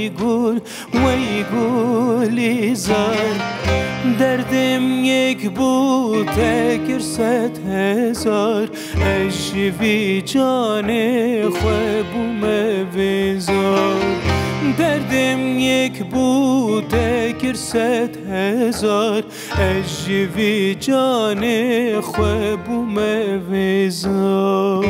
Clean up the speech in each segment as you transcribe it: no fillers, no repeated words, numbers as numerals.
وی گولی زار دردم یک بود تکر 100,000 اجوی جان خواه بوم ویزار دردم یک بود تکر 100,000 اجوی جان خواه بوم ویزار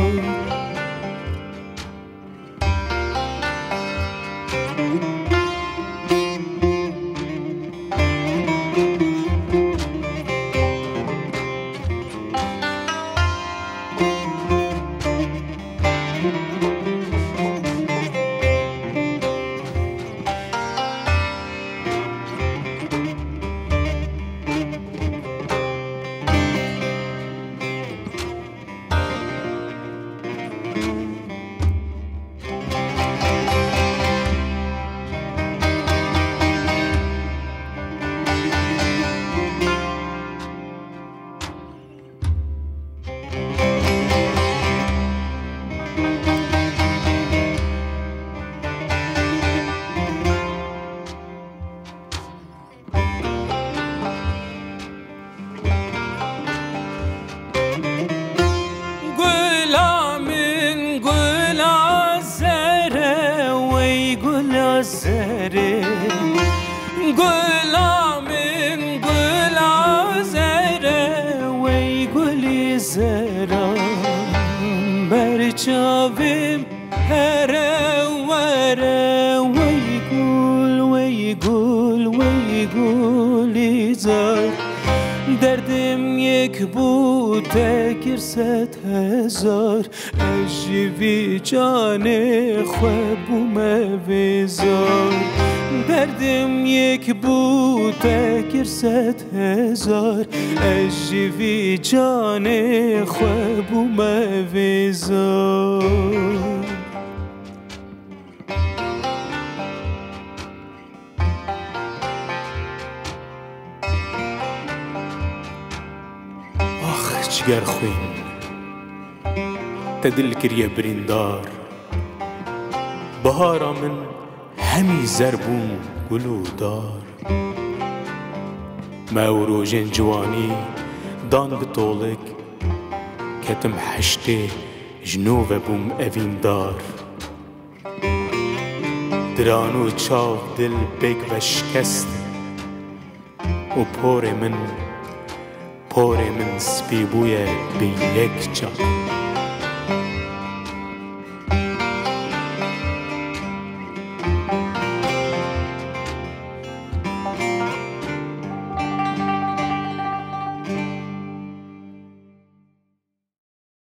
گلامین گل آزره وی گلی زرا برچاویم هره وره وی گلی زار دردم یک بود تکر 100,000 اجوی جان خواه بوم ویزار دردم یک بود تکر 100,000 اجوی جان خواه بوم ویزار جگر خوین تدل کریه بریندار بهارا من همی زربون گلو دار ما روژن جوانی دان بطولک کتم حشته جنوب بوم اوین دار درانو چاو دل بگ و شکست و پور من سپی بویه به یک جا